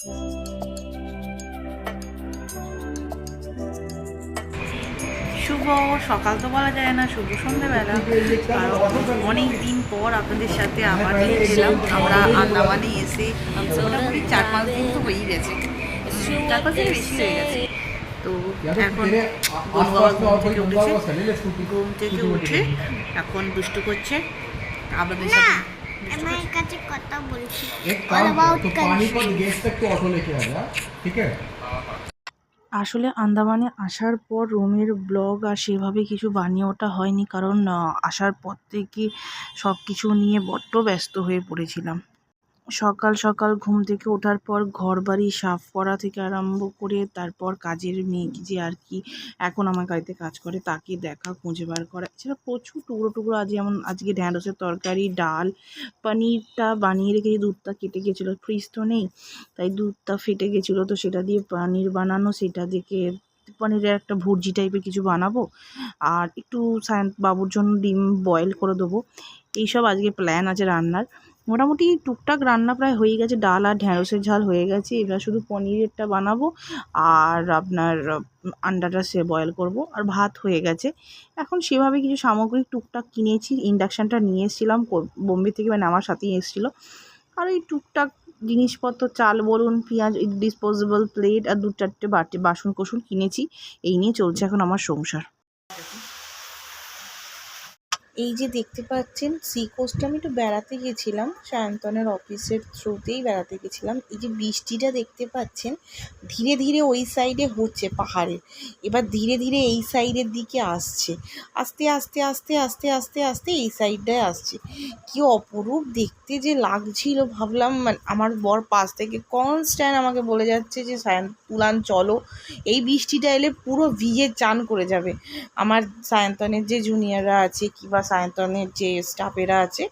শুভ সকাল তো বলা যায় না, শুভ সন্ধ্যেবেলা। আর অনেক দিন পর আপনাদের সাথে আবার এলাম। আমরা আন্দামানে এসে মোটামুটি 4-5 দিন তো হয়েই গেছে, 4-5 দিন বেশি হয়ে গেছে। তো এখন বনু বাবা ঘুম থেকে উঠে এখন দুষ্টু করছে আপনাদের সাথে। আমার কাছে কথা বলছি। एक काम कर, तो पानीपत गेट तक तो ऑटो लेके आ जा, ठीक है? আসলে আন্দামানে আসার পর রুমের ব্লগ আর সেভাবে কিছু বানিয়ে ওঠা হয়নি, কারণ আসার পর থেকে সব কিছু নিয়ে বড্ড ব্যস্ত হয়ে পড়েছিলাম। সকাল সকাল ঘুম থেকে ওঠার পর ঘরবাড়ি সাফ করা থেকে আরম্ভ করে তারপর কাজের মেয়ে যে আর কি এখন আমার বাড়িতে কাজ করে তাকে দেখা, খুঁজে বার করা, এছাড়া প্রচুর টুকরো টুকরো। যেমন আজকে ঢ্যাঁড়সের তরকারি, ডাল, পনিরটা বানিয়ে রেখেছি, দুধটা কেটে গেছিলো, ফ্রিজ তো নেই, তাই দুধটা ফেটে গেছিলো, তো সেটা দিয়ে পনির বানানো, সেটা দেখে পনিরের একটা ভুর্জি টাইপের কিছু বানাবো, আর একটু বাবুর জন্য ডিম বয়েল করে দেবো। এইসব আজকে প্ল্যান আছে রান্নার। মোটামুটি টুকটাক রান্না প্রায় হয়ে গেছে, ডাল আর ঢ্যাঁড়সের ঝাল হয়ে গেছে, এবার শুধু পনিরেরটা বানাবো আর আপনার আন্ডাটা বয়েল করব, আর ভাত হয়ে গেছে। এখন সেভাবে কিছু সামগ্রিক টুকটাক কিনেছি, ইন্ডাকশানটা নিয়ে এসেছিলাম বোম্বে থেকে, মানে আমার সাথেই এসেছিলো। আর এই টুকটাক জিনিসপত্র, চাল বলুন, পেঁয়াজ, ডিসপোজেবল প্লেট আর 2-4টে বাসন কোসন কিনেছি। এই নিয়ে চলছে এখন আমার সংসার। এই যে দেখতে পাচ্ছেন সি কোস্টে আমি একটু বেড়াতে গেছিলাম, সায়ন্তনের অফিসের থ্রুতেই বেড়াতে গেছিলাম। এই যে বৃষ্টিটা দেখতে পাচ্ছেন ধীরে ধীরে ওই সাইডে হচ্ছে পাহাড়ের, এবার ধীরে ধীরে এই সাইডের দিকে আসছে, আস্তে আস্তে আস্তে আস্তে আস্তে আস্তে এই সাইডটায় আসছে। কি অপরূপ দেখতে যে লাগছিল, ভাবলাম আমার বর পাশ থেকে কনস্ট্যান্ট আমাকে বলে যাচ্ছে যে তুলান চলো, এই বৃষ্টিটা এলে পুরো ভিজে চান করে যাবে। আমার সায়ন্তনের যে জুনিয়ররা আছে কিংবা সায়ন্তনের যে স্টাফেরা আছে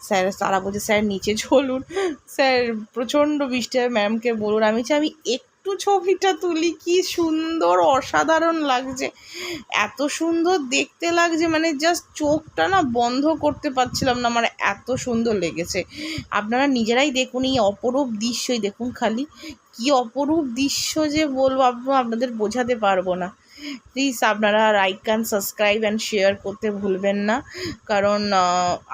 স্যার, তারা বলছে স্যার নিচে চলুন, স্যার প্রচণ্ড বৃষ্টি হবে, ম্যামকে বলুন। আমি একটু ছবিটা তুলি, কি সুন্দর অসাধারণ লাগছে, এত সুন্দর দেখতে লাগছে, মানে জাস্ট চোখটা না বন্ধ করতে পারছিলাম না, মানে এত সুন্দর লেগেছে। আপনারা নিজেরাই দেখুন, এই অপরূপ দৃশ্যই দেখুন, খালি কি অপরূপ দৃশ্য যে বলবো আপনাদের বোঝাতে পারবো না। প্লিজ আপনারা like and subscribe and share করতে ভুলবেন না, কারণ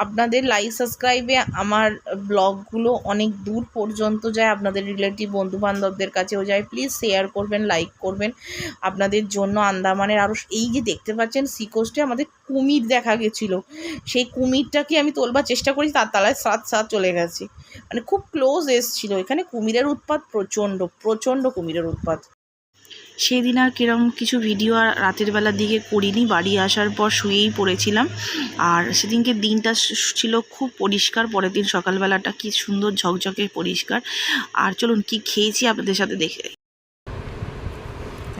আপনাদের লাইক সাবস্ক্রাইবে আমার ব্লগগুলো অনেক দূর পর্যন্ত যায়, আপনাদের রিলেটিভ বন্ধুবান্ধবদের কাছেও যায়। প্লিজ শেয়ার করবেন, লাইক করবেন। আপনাদের জন্য আন্দামানের আরও এই যে দেখতে পাচ্ছেন সি কোস্টে আমাদের কুমির দেখা গেছিলো, সেই কুমিরটাকে আমি তোলবার চেষ্টা করি, তার তালায় সাত চলে গেছে, মানে খুব ক্লোজ এসছিল। এখানে কুমিরের উৎপাত প্রচণ্ড প্রচণ্ড কুমিরের উৎপাত। সেদিন আর কিরম কিছু ভিডিও আর রাতের বেলার দিকে করিনি, বাড়ি আসার পর শুয়েই পড়েছিলাম। আর সেদিনকে দিনটা ছিল খুব পরিষ্কার, পরের দিন সকালবেলাটা কি সুন্দর ঝকঝকে পরিষ্কার। আর চলুন কি খেয়েছি আপনাদের সাথে দেখে।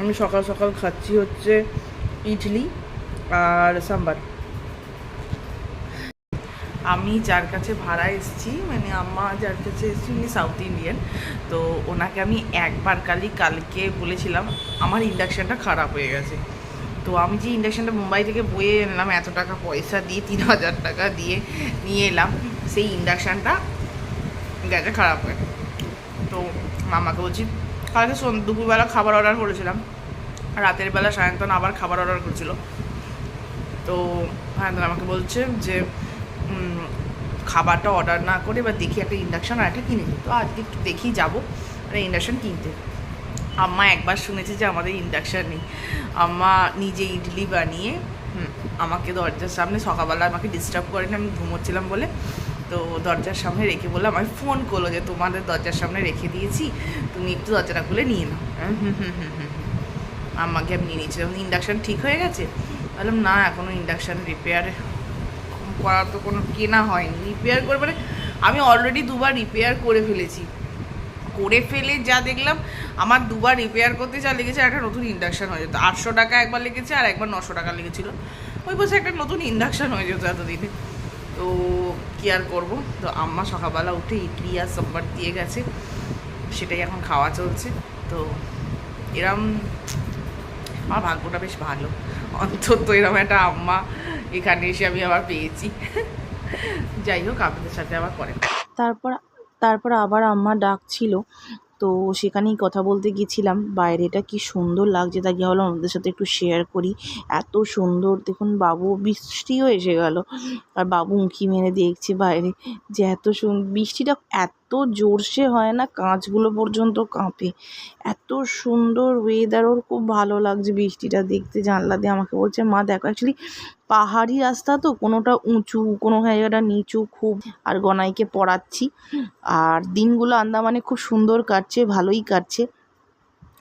আমি সকাল সকাল খাচ্ছি হচ্ছে ইডলি আর সাম্বার। আমি যার কাছে ভাড়া এসেছি, মানে আম্মা যার কাছে এসেছি উনি সাউথ ইন্ডিয়ান, তো ওনাকে আমি একবার কালকে বলেছিলাম আমার ইন্ডাকশানটা খারাপ হয়ে গেছে। তো আমি যে ইন্ডাকশানটা মুম্বাই থেকে বয়ে এলাম, এত টাকা পয়সা দিয়ে 3000 টাকা দিয়ে নিয়ে এলাম, সেই ইন্ডাকশানটা গেছে খারাপ হয়ে। তো মামাকে বলছি, কালকে দুপুরবেলা খাবার অর্ডার করেছিলাম, রাতের বেলা সায়ন্তন আবার খাবার অর্ডার করেছিল। তো সায়ন্তন আমাকে বলছে যে খাবারটা অর্ডার না করে এবার দেখি একটা ইন্ডাকশান আর একটা কিনে নিই। তো আজকে একটু দেখি যাবো একটা ইন্ডাকশান কিনতে। আম্মা একবার শুনেছে যে আমাদের ইন্ডাকশান নেই, আম্মা নিজে ইডলি বানিয়ে আমাকে দরজার সামনে, সকালবেলা আমাকে ডিস্টার্ব করেনি, আমি ঘুমোচ্ছিলাম বলে, তো দরজার সামনে রেখে বললাম, আমি ফোন করলো যে তোমাদের দরজার সামনে রেখে দিয়েছি, তুমি একটু দরজাটা খুলে নিয়ে নাও। আম্মাকে আমি নিয়ে নিয়েছি। ইন্ডাকশান ঠিক হয়ে গেছে? বললাম না, এখনও ইন্ডাকশান রিপেয়ার করা তো কোনো কেনা হয়নি, রিপেয়ার করে মানে আমি অলরেডি 2বার রিপেয়ার করে ফেলে যা দেখলাম, আমার 2বার রিপেয়ার করতে যা লেগেছে একটা নতুন ইন্ডাকশান হয়ে যেত। 800 টাকা একবার লেগেছে আর একবার 900 টাকা লেগেছিলো, ওই বসে একটা নতুন ইন্ডাকশান হয়ে যেত এতদিনে। তো কী আর করবো। তো আম্মা সকালবেলা উঠে ইডলি আর সাম্বার দিয়ে গেছে, সেটাই এখন খাওয়া চলছে। তো এরম আমার ভাগ্যটা বেশ ভালো, অন্তত এরকম একটা আম্মা এখানে এসে আমি আবার পেয়েছি। যাই হোক, আপনাদের সাথে আবার পরে। তারপর আবার আম্মা ডাকছিল, তো সেখানেই কথা বলতে গেছিলাম। বাইরেটা কি সুন্দর লাগছে, তাই ভাবলাম আমাদের সাথে একটু শেয়ার করি। এত সুন্দর দেখুন, বাবু বৃষ্টিও এসে গেল আর বাবু উঁকি মেরে দেখছে বাইরে যে এত বৃষ্টিটা এত জোরসে হয় না, কাঁচগুলো পর্যন্ত কাঁপে। এত সুন্দর ওয়েদার, ওর খুব ভালো লাগছে বৃষ্টিটা দেখতে। জানলা দিয়ে আমাকে বলছে, মা দেখো, অ্যাকচুয়ালি পাহাড়ি রাস্তা তো, কোনোটা উঁচু কোনো জায়গাটা নিচু খুব। আর গনাইকে পড়াচ্ছি, আর দিনগুলো আন্দামানে খুব সুন্দর কাটছে, ভালোই কাটছে।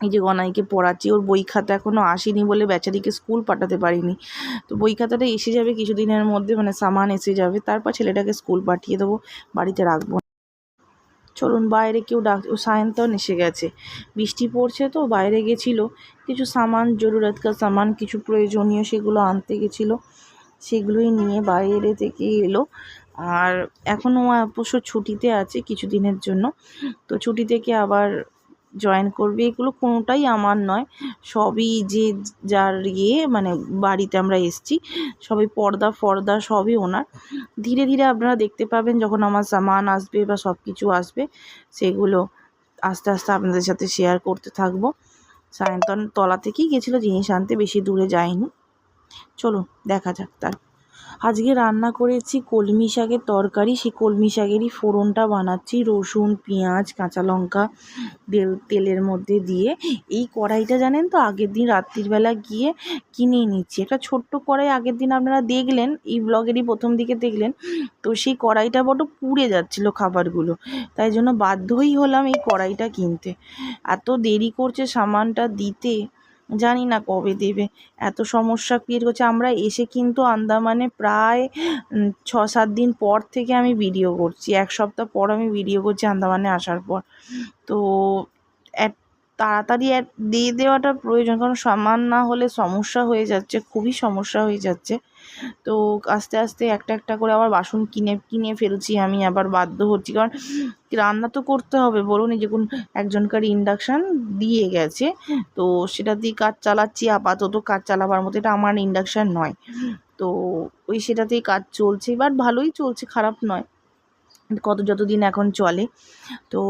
এই যে গনাইকে পড়াচ্ছি, ওর বই খাতা এখনও আসেনি বলে বেচারিকে স্কুল পাঠাতে পারিনি। তো বই খাতাটা এসে যাবে কিছুদিনের মধ্যে, মানে সামান এসে যাবে, তারপর ছেলেটাকে স্কুল পাঠিয়ে দেবো, বাড়িতে রাখবো। চলুন, বাইরে কেউ সায়ন্তন এসে গেছে, বৃষ্টি পড়ছে তো বাইরে গেছিলো কিছু সামান, জরুরতকার সামান কিছু প্রয়োজনীয়, সেগুলো আনতে গেছিলো, সেগুলোই নিয়ে বাইরে থেকে এলো। আর এখনও অবশ্য ছুটিতে আছে কিছুদিনের জন্য, তো ছুটি থেকে আবার জয়েন করবে। এগুলো কোনোটাই আমার নয়, সবই যে যার মানে বাড়িতে আমরা এসছি, সবই পর্দা ফর্দা সবই ওনার। ধীরে ধীরে আপনারা দেখতে পাবেন যখন আমার সামান আসবে বা সব কিছু আসবে, সেগুলো আস্তে আস্তে আপনাদের সাথে শেয়ার করতে থাকবো। সায়ন্তন তলা থেকেই গেছিলো জিনিস আনতে, বেশি দূরে যায়নি। চলুন দেখা যাক। তার আজকে রান্না করেছি কলমি শাকের তরকারি, সেই কলমি শাকেরই ফোড়নটা বানাচ্ছি, রসুন পেঁয়াজ কাঁচা লঙ্কা তেলের মধ্যে দিয়ে। এই কড়াইটা জানেন তো, আগের দিন রাত্রিবেলা গিয়ে কিনে নিচ্ছি, একটা ছোট্ট কড়াই, আগের দিন আপনারা দেখলেন, এই ব্লগেরই প্রথম দিকে দেখলেন। তো সেই কড়াইটা বড় পুড়ে যাচ্ছিলো খাবারগুলো, তাই জন্য বাধ্যই হলাম এই কড়াইটা কিনতে। এত দেরি করছে সামানটা দিতে, জানি না কবে দেবে, এত সমস্যা ক্রিয়েট করছে। আমরা এসে কিন্তু আন্দামানে প্রায় 6-7 দিন পর থেকে আমি ভিডিও করছি, 1 সপ্তাহ পর আমি ভিডিও করছি আন্দামানে আসার পর। তো তাড়াতাড়ি দিয়ে দেওয়াটা প্রয়োজন, কারণ সামান না হলে সমস্যা হয়ে যাচ্ছে, খুবই সমস্যা হয়ে যাচ্ছে। তো আস্তে আস্তে একটা একটা করে আবার বাসন কিনে ফেলছি, আমি আবার বাধ্য হচ্ছি, কারণ রান্না তো করতে হবে বলুন। এই যখন একজনকার ইন্ডাকশান দিয়ে গেছে, তো সেটা দিয়ে কাজ চালাচ্ছি, আপাতত কাজ চালাবার মতো, এটা আমার ইন্ডাকশান নয়, তো ওই সেটাতেই কাজ চলছে। এবার ভালোই চলছে, খারাপ নয়, যতদিন এখন চলে। তো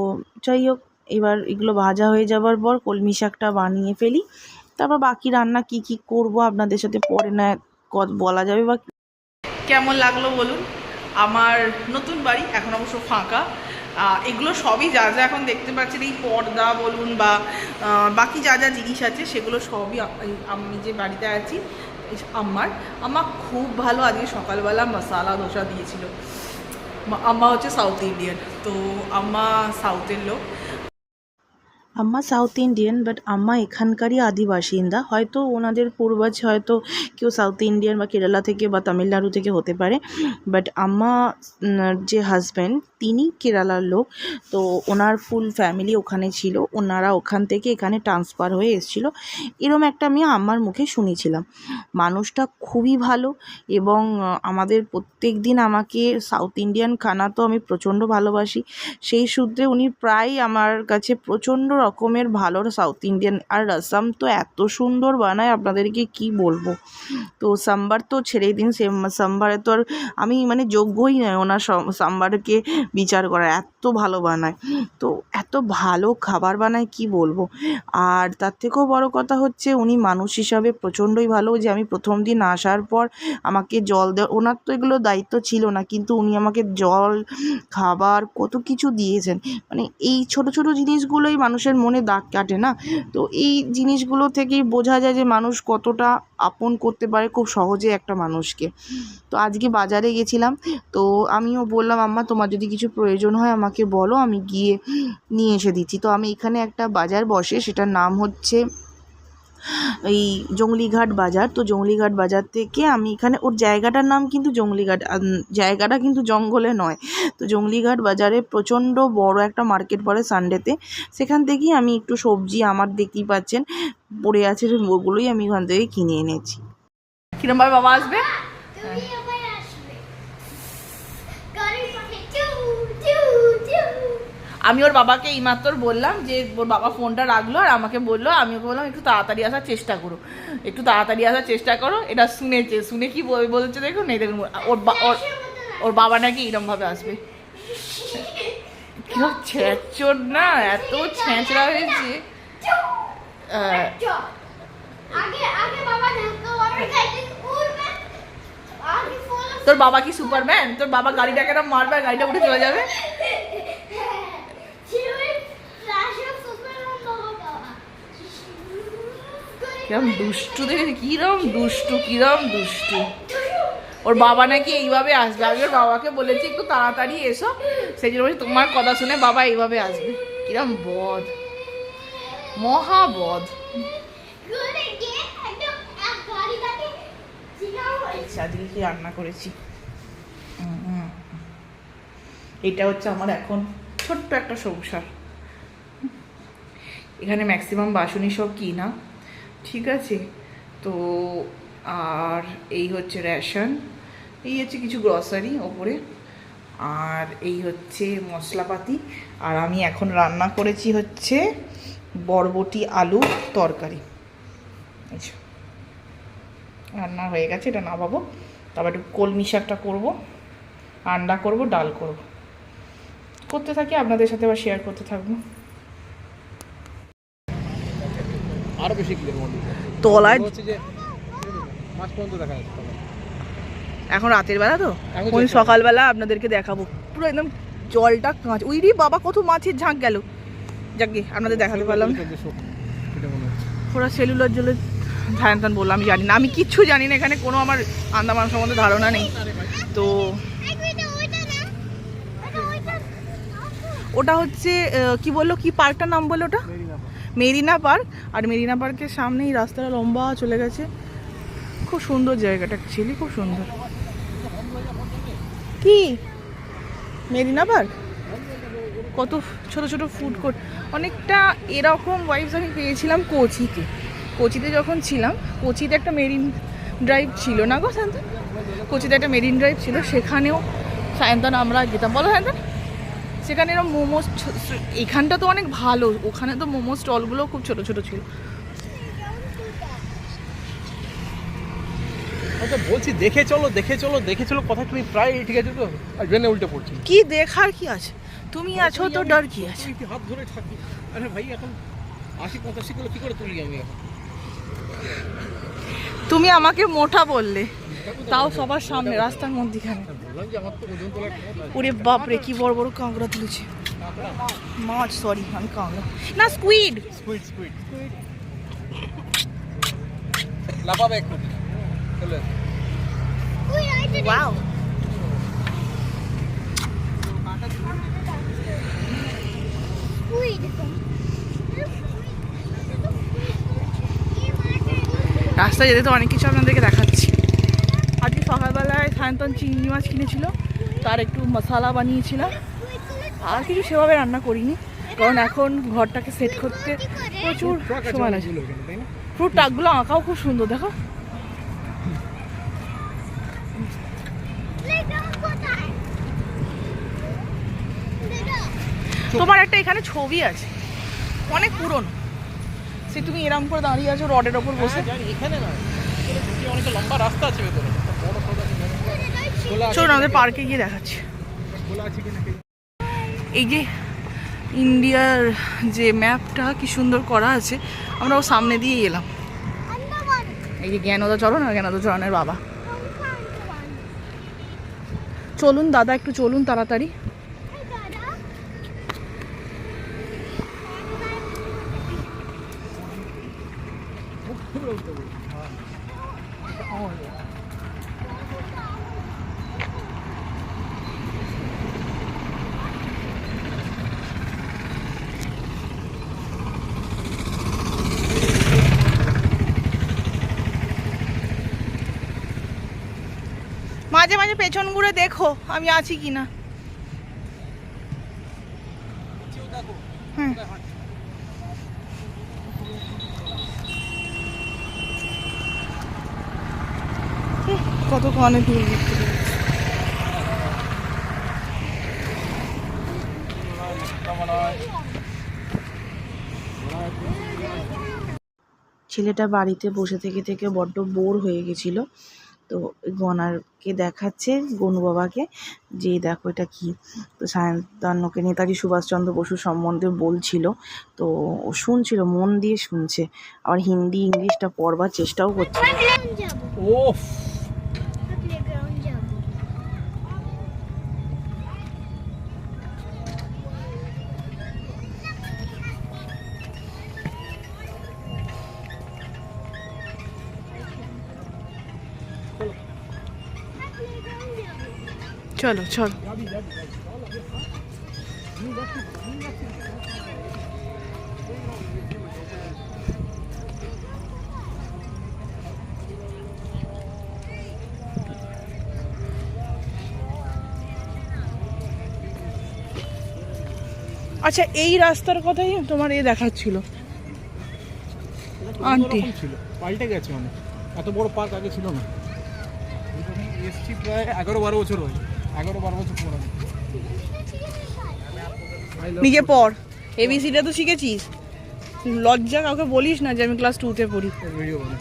যাই হোক, এবার এগুলো ভাজা হয়ে যাবার পর কলমি শাকটা বানিয়ে ফেলি, তারপর বাকি রান্না কি কি করব আপনাদের সাথে পরে না বলা যাবে। বা কেমন লাগলো বলুন আমার নতুন বাড়ি, এখন অবশ্য ফাঁকা। এগুলো সবই যা যা এখন দেখতে পাচ্ছেন, এই পর্দা বলুন বা বাকি যা যা জিনিস আছে, সেগুলো সবই আমি যে বাড়িতে আছি আম্মা খুব ভালো আজকে সকালবেলা মশালা ধোসা দিয়েছিল। আম্মা হচ্ছে সাউথ ইন্ডিয়ান, তো আম্মা সাউথের লোক। আম্মা সাউথ ইন্ডিয়ান, বাট আম্মা এখানকারই আদিবাসিন্দা, হয়তো ওনাদের পূর্বজ হয়তো কেউ সাউথ ইন্ডিয়ান বা কেরালা থেকে বা তামিলনাড়ু থেকে হতে পারে, বাট আম্মা যে হাজব্যান্ড তিনি কেরালার লোক। তো ওনার ফুল ফ্যামিলি ওখানে ছিল, ওনারা ওখান থেকে এখানে ট্রান্সফার হয়ে এসেছিলো, এরম একটা আমি আম্মার মুখে শুনেছিলাম। মানুষটা খুবই ভালো, এবং আমাদের প্রত্যেক দিন আমাকে সাউথ ইন্ডিয়ান খানা তো আমি প্রচণ্ড ভালোবাসি, সেই সূত্রে উনি প্রায় আমার কাছে প্রচণ্ড রকমের ভালো সাউথ ইন্ডিয়ান, আর রসম তো এত সুন্দর বানায় আপনাদেরকে কি বলবো। তো সাম্বার তো ছেড়েই দিন, সাম্বারে তো আর আমি মানে যোগ্যই নয় ওনার সাম্বারকে বিচার করার, এত ভালো বানায়, তো এত ভালো খাবার বানায় কি বলবো। আর তার থেকেও বড় কথা হচ্ছে উনি মানুষ হিসাবে প্রচণ্ডই ভালো, যে আমি প্রথম দিন আসার পর আমাকে জল দেওয়া, ওনার তো এগুলো দায়িত্ব ছিল না, কিন্তু উনি আমাকে জল খাবার কত কিছু দিয়েছেন। মানে এই ছোট ছোট জিনিসগুলোই মানুষের মনে দাগ কাটে না, তো এই জিনিসগুলো থেকেই বোঝা যায় যে মানুষ কতটা আপন করতে পারে খুব সহজে একটা মানুষকে। তো আজকে বাজারে গেছিলাম, তো আমিও বললাম আম্মা তোমার যদি কিছু প্রয়োজন হয় আমাকে বলো, আমি গিয়ে নিয়ে এসে দিচ্ছি। তো আমি এখানে একটা বাজার বসে, সেটার নাম হচ্ছে এই জঙ্গলিঘাট বাজার। তো জঙ্গলিঘাট বাজার থেকে আমি এখানে, ওর জায়গাটার নাম কিন্তু জঙ্গলিঘাট, জায়গাটা কিন্তু জঙ্গলে নয়। তো জঙ্গলিঘাট বাজারে প্রচণ্ড বড় একটা মার্কেট পড়ে সানডেতে, সেখান থেকেই আমি একটু সবজি আমার দেখতেই পাচ্ছেন পড়ে আছে, ওগুলোই আমি ওখান থেকে কিনে এনেছি। কিরমভাবে বাবা আসবে? আমি ওর বাবাকে এইমাত্র বললাম যে ওর বাবা ফোনটা রাখলো আর আমাকে বললো, আমি ওকে বললাম একটু তাড়াতাড়ি আসার চেষ্টা করো, একটু তাড়াতাড়ি আসার চেষ্টা করো। এটা শুনেছে, শুনে কি বলছে দেখুন, এই দেখুন ওর বাবা নাকি এরমভাবে আসবে। কিরম ছ্যাঁচড় না, এত ছ্যাঁচড়া হয়েছে। তোর বাবা কি সুপারম্যান? তোর বাবা গাড়িটাকে না মারবে আর গাড়িটা উঠে চলে যাবে। কিরম দুষ্টু দেখেছি, কিরম দুষ্টু। ওর বাবা নাকি এইভাবে আসবে। আমি ওর বাবাকে বলেছি একটু তাড়াতাড়ি এসো, সেই জন্য বলছি তোমার কথা শুনে বাবা এইভাবে আসবে। কিরম বদ, মহা বদ। আজকে কি রান্না করেছি, এটা হচ্ছে আমার এখন ছোট্ট একটা সংসার। এখানে ম্যাক্সিমাম বাসনই সব কিনা, ঠিক আছে। তো আর এই হচ্ছে রেশন, এই হচ্ছে কিছু গ্রসারি ওপরে, আর এই হচ্ছে মশলাপাতি। আর আমি এখন রান্না করেছি হচ্ছে বরবটি আলু তরকারি। আচ্ছা, রান্না হয়ে গেছে, এটা নামাবো। তারপর একটু কলমি শাকটা করবো, আন্ডা করব, ডাল করব, করতে থাকি, আপনাদের সাথে আবার শেয়ার করতে থাকবো। আরো বেশি ক্লিয়ার মনে তলায় হচ্ছে যে মাছ পর্যন্ত দেখা যাচ্ছে। এখন রাতের বেলা তো, ওই সকালবেলা আপনাদেরকে দেখাবো পুরো একদম জলটা কাঁচ। উইরি বাবা, কত মাছের ঝাঁক গেল। যাকে আপনাদের দেখাতে পারলাম। ওরা সেলুলার জলে ধ্যান ধ্যান বললাম, আমি জানি না, আমি কিচ্ছু জানি না, এখানে কোনো আমার আন্দামান সম্বন্ধে ধারণা নেই। তো ওটা হচ্ছে কি বললো, কি পার্কটার নাম বললো ওটা? মেরিনা পার্ক। আর মেরিনা পার্কের সামনেই রাস্তাটা লম্বা চলে গেছে। খুব সুন্দর জায়গাটা, অ্যাকচুয়ালি খুব সুন্দর। কি মেরিনা পার্ক, কত ছোট ছোট ফুড কোর্ট, অনেকটা এরকম ওয়াইবস আমি পেয়েছিলাম কোচিতে যখন ছিলাম। কোচিতে একটা মেরিন ড্রাইভ ছিল না গো সায়ন্তন? কোচিতে একটা মেরিন ড্রাইভ ছিল, সেখানেও সায়ন্তন আমরা যেতাম। বলো সায়ন্তন, সেখানে এরকম মোমোস, এখানটা তো অনেক ভালো, ওখানে তো মোমো স্টলগুলো খুব ছোট ছোট ছিল। আচ্ছা বলছি, দেখে চলো কথা তুমি প্রায় ঠিক আছে তো, আর ট্রেনে উল্টে পড়ছি। কি দেখার কি আছে, তুমি আছো তো ডর কি আছে? হাত ধরে থাকি। আরে ভাই, এখন 80-85 কিলো কি করে তুলি আমি এখন? তুমি আমাকে মোটা বললে, তাও সবার সামনে রাস্তার মধ্যখানে। বললাম যে আমার তো ওজন তোলার ক্ষমতা। ওরে বাপরে, কি বড় বড় কাঁকড়া তুলেছে। মাছ, সরি আমি কাঁকড়া না, স্কুইড। লাফাবে একটু চলে। ওয়াও, রাস্তায় যেতে তো অনেক কিছু আপনাদেরকে দেখাচ্ছি। আজকে সকালবেলায় সায়ন্তন চিংড়ি মাছ কিনেছিল, তার একটু মশলা বানিয়েছিলাম। আর কিছু সেভাবে রান্না করিনি, কারণ এখন ঘরটাকে সেট করতে প্রচুর সময় লাগে। ফ্রুট ট্রাকগুলো আঁকাও খুব সুন্দর, দেখো। তোমার একটা এখানে ছবি আছে, অনেক পুরনো, সে তুমি এরম করে দাঁড়িয়ে আছো রডের ওপর বসে। এখানে না, অনেক লম্বা রাস্তা আছে ভেতরে। চলো আমাদের পার্কে গিয়ে দেখাচ্ছি। এই যে ইন্ডিয়ার যে ম্যাপটা কি সুন্দর করা আছে, আমরা ও সামনে দিয়ে এলাম। এই যে জ্ঞানদা চরণ, আর জ্ঞানদা চরণের বাবা। চলুন দাদা, একটু চলুন তাড়াতাড়ি। মাঝে মাঝে পেছন ঘুরে দেখো আমি আছি কিনা। হুম, কত কানে দূর দেখতে পাচ্ছি। ছেলেটা বাড়িতে বসে থেকে বড্ড বোর হয়ে গেছিলো, তো গনারকে দেখাচ্ছে গনু বাবাকে যে দেখো এটা কী। তো সায়ন্তনকে নেতাজি সুভাষচন্দ্র বসু সম্বন্ধে বলছিল, তো ও শুনছিল, মন দিয়ে শুনছে, আবার হিন্দি ইংলিশটা পড়বার চেষ্টাও করছে। ওফ প্লেগ্রাউন্ড যাব। চলো চলো। আচ্ছা, এই রাস্তার কথাই তোমার দেখাচ্ছিল আন্টি। ছিল, পাল্টে গেছে অনেক। এত বড় পার্ক আগে ছিল না। এসছি প্রায় 11-12 বছর হয়, 11-12 বছর পর। নিজে পড়, এবিসিটা তো শিখেছিস, লজ্জা কাউকে বলিস না যে আমি ক্লাস 2-তে পড়ি। ভিডিও বানাই।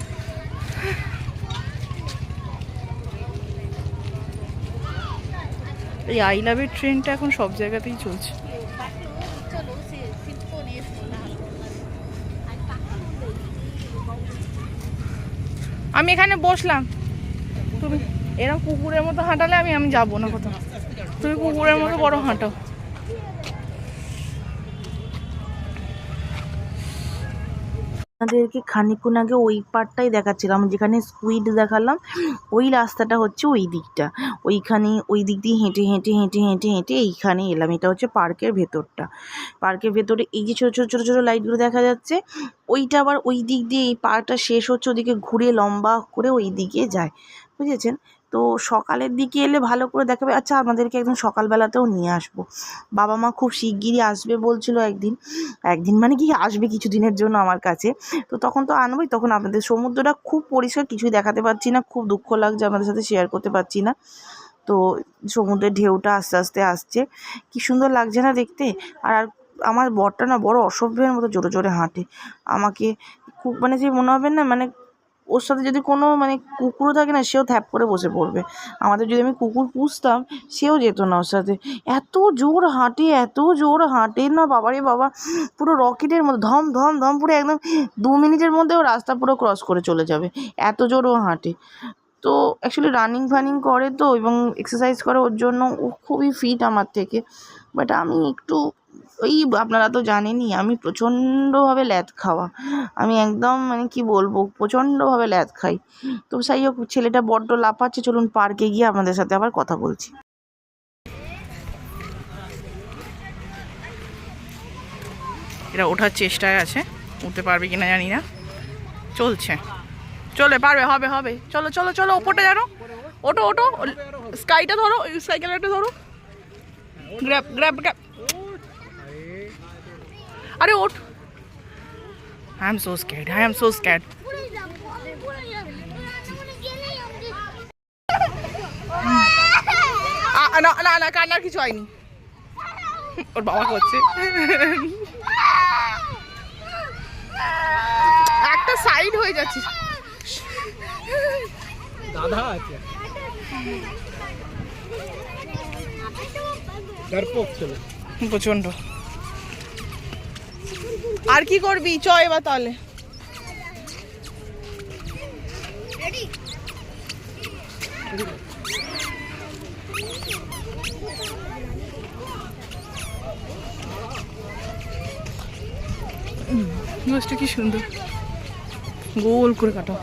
এই আই লাভের ট্রেনটা এখন সব জায়গাতেই চলছে। আমি এখানে বসলাম, তুমি এরকম কুকুরের মতো হাঁটালে আমি যাবো না কোথাও। তুমি কুকুরের মতো বড় হাঁটো। আপনাদেরকে খানিকক্ষণ আগে ওই পার্টটাই দেখাচ্ছিলাম, যেখানে স্কুইড দেখালাম, ওই রাস্তাটা হচ্ছে ওই দিকটা। ওইখানে ওই দিক দিয়ে হেঁটে হেঁটে হেঁটে হেঁটে হেঁটে এইখানে এলাম। এটা হচ্ছে পার্কের ভেতরটা। পার্কের ভেতরে এই যে ছোটো ছোটো ছোটো ছোটো লাইটগুলো দেখা যাচ্ছে, ওইটা আবার ওই দিক দিয়ে, এই পার্কটা শেষ হচ্ছে ওদিকে ঘুরে লম্বা করে ওই দিকে যায়, বুঝেছেন? তো সকালের দিকে এলে ভালো করে দেখাবে। আচ্ছা, আমাদেরকে একদম সকালবেলাতেও নিয়ে আসবো। বাবা মা খুব শিগগিরই আসবে বলছিল, একদিন মানে কি আসবে কিছুদিনের জন্য আমার কাছে। তো তখন তো আনবোই। তখন আপনাদের সমুদ্রটা খুব পরিষ্কার, কিছুই দেখাতে পারছি না, খুব দুঃখ লাগছে, আপনাদের সাথে শেয়ার করতে পারছি না। তো সমুদ্রের ঢেউটা আস্তে আস্তে আসছে, কি সুন্দর লাগছে না দেখতে। আর আমার বরটা না বড় অসভ্যের মতো জোরে জোরে হাঁটে। আমাকে খুব মানে যে মনে হবে না, মানে ওর সাথে যদি কোনো মানে কুকুরও থাকে না, সেও থ্যাপ করে বসে পড়বে। আমাদের যদি আমি কুকুর পুষতাম, সেও যেত না ওর সাথে। এত জোর হাঁটে, এত জোর হাঁটে না, বাবারে বাবা, পুরো রকেটের মতো ধম ধম ধম, পুরো একদম 2 মিনিটের মধ্যে ও রাস্তা পুরো ক্রস করে চলে যাবে, এত জোর ও হাঁটে। তো অ্যাকচুয়ালি রানিং ফানিং করে তো, এবং এক্সারসাইজ করে, ওর জন্য ও খুবই ফিট আমার থেকে। বাট আমি একটু ওই, আপনারা তো জানেনই আমি প্রচণ্ডভাবে ল্যাদ খাওয়া, আমি একদম মানে কি বলবো, প্রচণ্ডভাবে ল্যাদ খাই। তো যাই হোক, ছেলেটা বড্ড লাফাচ্ছে, চলুন পার্কে গিয়ে আপনাদের সাথে আবার কথা বলছি। এরা ওঠার চেষ্টায় আছে, উঠতে পারবে কিনা জানি না, চলছে, চলে পারবে, হবে হবে, চলো চলো চলো, ওপরটা জানো, ওটো ওটো, স্কাইটা ধরো, সাইকেলটা ধরো, গ্র্যাব গ্র্যাব গ্র্যাব, আরে ওঠ। I am so scared, I am so scared. না না না, কান্নার কিছু হয়নি, ওর বাবা করছে। একটা সাইড হয়ে যাচ্ছে, দাদা আছে, ডরপোক ছেলে প্রচন্ড। আর কি করবি, চ এবার তাহলে। গাছটা কি সুন্দর, গোল করে কাটা।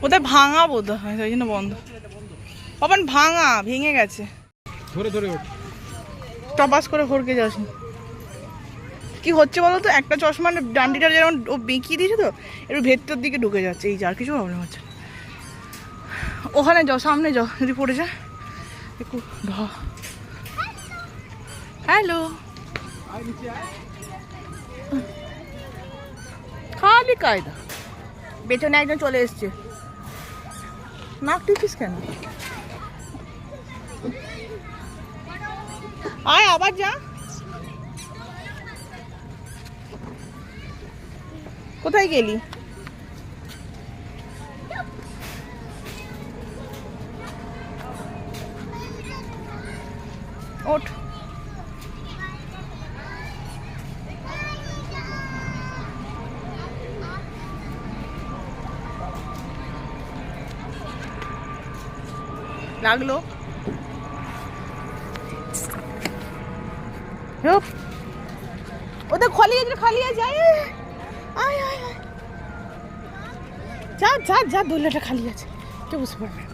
ওদের ভাঙা বোধ হয়, তাই জন্য বন্ধ। বাবান ভাঙা, ভেঙে গেছে। ধরে ধরে ওঠ, টপাস করে হড়কে যাস। কি হচ্ছে বলো তো, একটা চশমার ডান্ডিটা যেমন ও বেঁকিয়ে দিয়েছে, তো একটু ভেতর দিকে ঢুকে যাচ্ছে, এই যার কিছু প্রবলেম হচ্ছে। ওখানে যাও, সামনে যাও, যদি পড়ে যায় একটু। হ্যালো, খালি কায়দা। পেছনে একজন চলে এসছে, নাক টিপিস কেন? আয় আবার যা। কোথায় গেলি? ওঠ। লাগলো? ওদের খালি আছে, খালি আছে। আয় আয় আয় আয়, যা যা যা, দোলনাটা খালি আছে, কেউ বুঝতে পারবে না।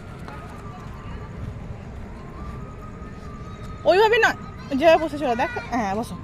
ওইভাবে না, যেভাবে বসেছিল দেখ। হ্যাঁ বসো।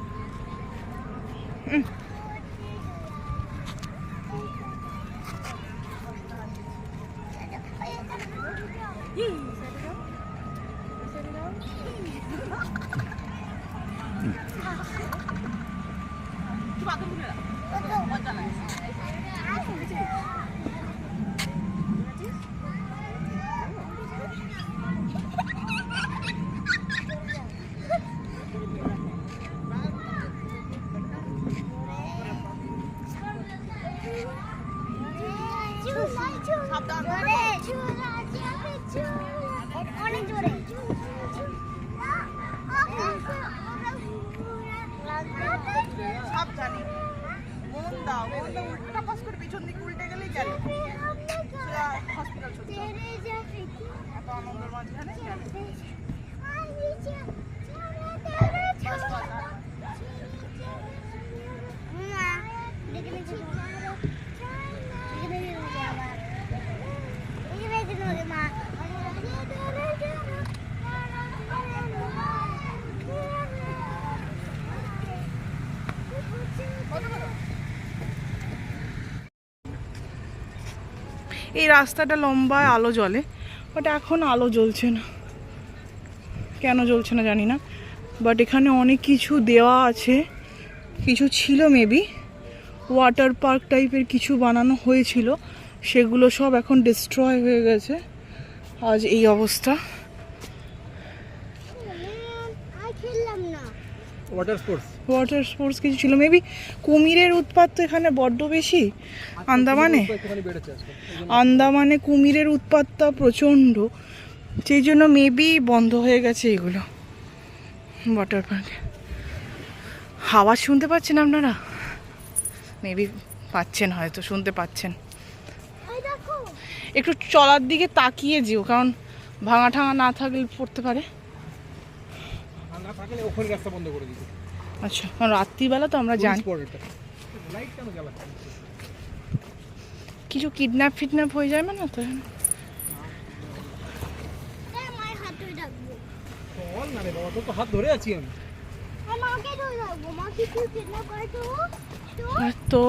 অনেক জোরে সাবধানে, মন দাও, মন দাও। উল্টা পাস করে পিছন দিকে উল্টে গেলেই গেল, হসপিটাল ছুটতে হবে। এত আনন্দের মাঝখানে গেল। এই রাস্তাটা লম্বায় আলো জ্বলে, বাট এখন আলো জ্বলছে না। কেন জ্বলছে না জানি না, বাট এখানে অনেক কিছু দেওয়া আছে। কিছু ছিল মেবি ওয়াটার পার্ক টাইপের কিছু বানানো হয়েছিল, সেগুলো সব এখন ডিস্ট্রয় হয়ে গেছে। আজ এই অবস্থা। ওয়াটার স্পোর্টস কিছু ছিল মেবি। কুমিরের উৎপাত তো এখানে বড্ড বেশি আন্দামানে কুমিরের উৎপাতটা প্রচণ্ড, সেই জন্য মেবি বন্ধ হয়ে গেছে এগুলো ওয়াটার পার্কে। আওয়াজ শুনতে পাচ্ছেন আপনারা? মেবি পাচ্ছেন, হয়তো শুনতে পাচ্ছেন। একটু চলার দিকে তাকিয়ে যেও, কারণ ভাঙা ঠাঙা না থাকলে পড়তে পারে। আচ্ছা, কারণ রাত্রিবেলা তো আমরা জানি কিছু কিডন্যাপ ফিডন্যাপ হয়ে যায় না তো। হাত ধরে আছি আমি তো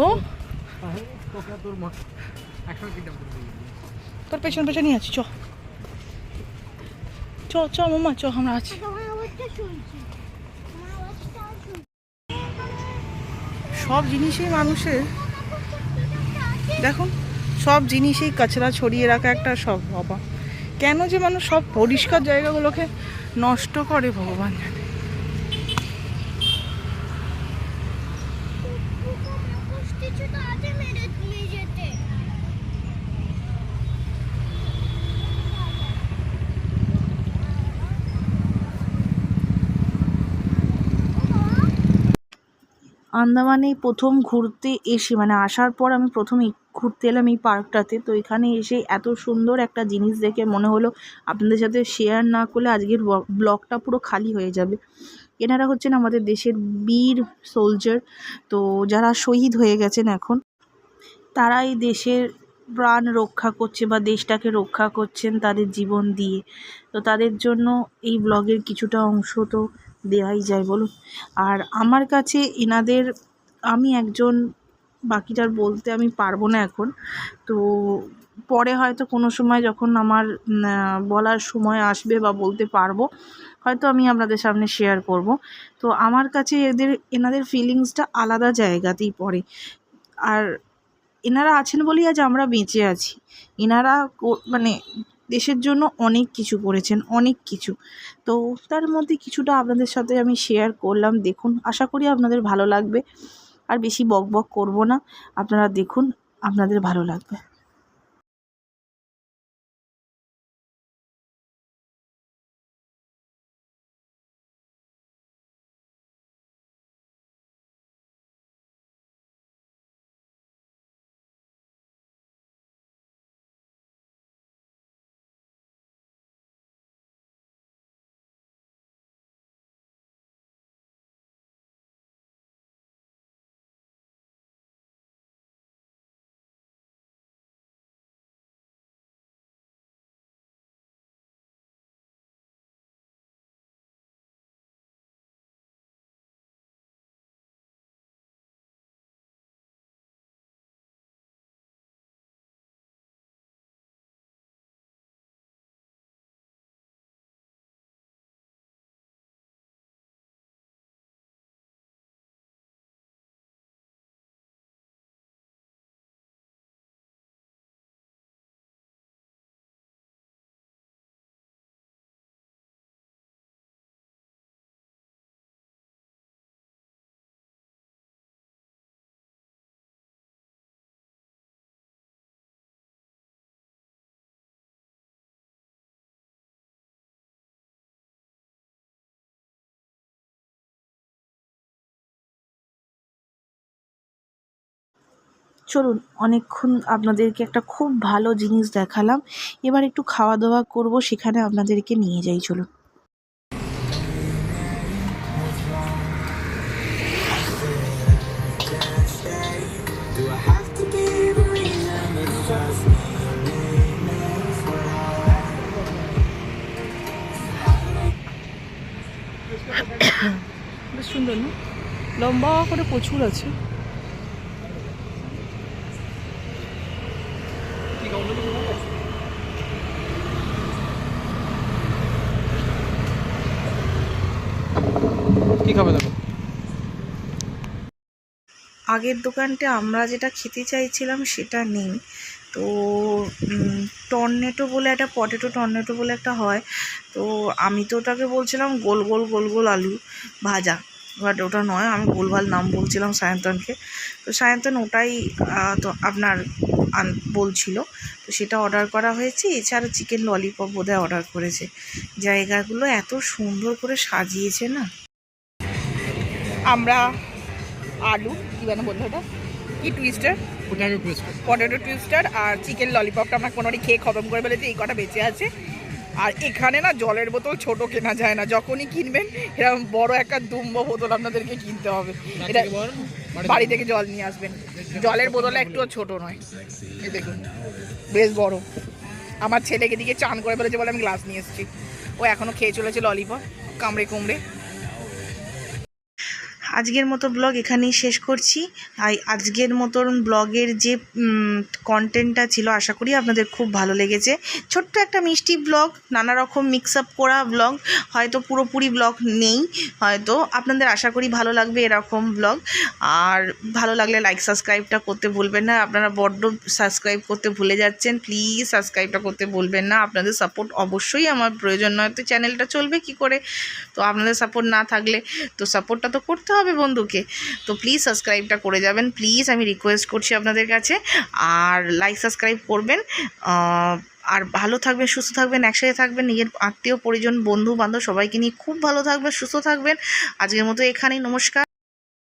তোর পেছন পেছনই আছি। চ চ চ মামা, চ, আমরা আছি। সব জিনিসই মানুষের, দেখুন সব জিনিসেই কাচরা ছড়িয়ে রাখা একটা সব বাবা। কেন যে মানুষ সব পরিষ্কার জায়গাগুলোকে নষ্ট করে ভগবান জানে। আন্দামানে প্রথম ঘুরতে এসে, মানে আসার পর আমি প্রথম ঘুরতে এলাম এই পার্কটাতে। তো এখানে এসে এত সুন্দর একটা জিনিস দেখে মনে হলো আপনাদের সাথে শেয়ার না করলে আজকের ব্লগটা পুরো খালি হয়ে যাবে। এনারা হচ্ছেন আমাদের দেশের বীর সোলজার, তো যারা শহীদ হয়ে গেছেন এখন, তারা এই দেশের প্রাণ রক্ষা করছে বা দেশটাকে রক্ষা করছেন তাদের জীবন দিয়ে। তো তাদের জন্য এই ব্লগের কিছুটা অংশ তো দেওয়াই যায় বলুন। আর আমার কাছে এনাদের, আমি একজন, বাকিটার বলতে আমি পারবো না এখন। তো পরে হয়তো কোনো সময় যখন আমার বলার সময় আসবে বা বলতে পারবো, হয়তো আমি আপনাদের সামনে শেয়ার করব। তো আমার কাছে এনাদের ফিলিংসটা আলাদা জায়গাতেই পড়ে। আর এনারা আছেন বলেই আজ আমরা বেঁচে আছি। এনারা মানে দেশের জন্য অনেক কিছু করেছেন, অনেক কিছু। তো তার মধ্যে কিছুটা আপনাদের সাথে আমি শেয়ার করলাম। দেখুন, আশা করি আপনাদের ভালো লাগবে। আর বেশি বক বক করবো না, আপনারা দেখুন, আপনাদের ভালো লাগবে। চলুন, অনেকক্ষণ আপনাদেরকে একটা খুব ভালো জিনিস দেখালাম, এবার একটু খাওয়া দাওয়া করব, সেখানে আপনাদেরকে নিয়ে যাই, চলুন। বেশ সুন্দর না, লম্বা করে প্রচুর আছে। কি খাবে দেখো? আগের দোকানটা আমরা যেটা খেতে চাইছিলাম সেটা নেই, তো টর্নেটো বলে একটা, পটেটো টর্নেটো বলে একটা হয়, তো আমি তো ওটাকে বলছিলাম গোল গোল গোল গোল আলু ভাজা, বাট ওটা নয়, আমি ভুলভাল নাম বলছিলাম সায়ন্তনকে, তো সায়ন্তন ওটাই তো আপনার বলছিল, তো সেটা অর্ডার করা হয়েছে। এছাড়া চিকেন ললিপপ বোধহয় অর্ডার করেছে। জায়গাগুলো এত সুন্দর করে সাজিয়েছে না। আমরা আলু কী বানা বলতে ওটা কি টুইস্টার, পটেটো টুইস্টার আর চিকেন ললিপপটা আমরা কোনোটি খেয়ে খতম করে ফেলেছি, এই কটা বেঁচে আছে। আর এখানে না জলের বোতল ছোট কেনা যায় না, যখনই কিনবেন এরকম বড় একটা দুম্ব বোতল আপনাদেরকে কিনতে হবে। এটা বাড়ি থেকে জল নিয়ে আসবেন, জলের বোতলে একটুও ছোট নয়, এই দেখুন বেশ বড়। আমার ছেলেকে দিকে চান করে ফেলেছে বলে আমি গ্লাস নিয়ে এসেছি, ও এখনও খেয়ে চলেছে ললিপপ কামড়ে কুমড়ে। আজকের মতো ব্লগ এখানেই শেষ করছি। আজকের মতন ব্লগের যে কন্টেন্টটা ছিল, আশা করি আপনাদের খুব ভালো লেগেছে। ছোট্ট একটা মিষ্টি ব্লগ, নানা রকম মিক্স আপ করা ব্লগ, হয়তো পুরোপুরি ব্লগ নেই, হয়তো আপনাদের আশা করি ভালো লাগবে এরকম ব্লগ। আর ভালো লাগলে লাইক সাবস্ক্রাইবটা করতে ভুলবেন না, আপনারা বড্ড সাবস্ক্রাইব করতে ভুলে যাচ্ছেন, প্লিজ সাবস্ক্রাইবটা করতে ভুলবেন না। আপনাদের সাপোর্ট অবশ্যই আমার প্রয়োজন, নয়তো চ্যানেলটা চলবে কি করে? তো আপনাদের সাপোর্ট না থাকলে তো সাপোর্টটা তো করতে হবে বন্ধুকে, তো প্লিজ সাবস্ক্রাইবটা করে যাবেন, প্লিজ আমি রিকোয়েস্ট করছি আপনাদের কাছে। আর লাইক সাবস্ক্রাইব করবেন, আর ভালো থাকবেন, সুস্থ থাকবেন, একসাথে থাকবেন, নিজের আত্মীয় পরিজন বন্ধু বান্ধব সবাইকে নিয়ে খুব ভালো থাকবেন, সুস্থ থাকবেন। আজকের মতো এখানেই, নমস্কার।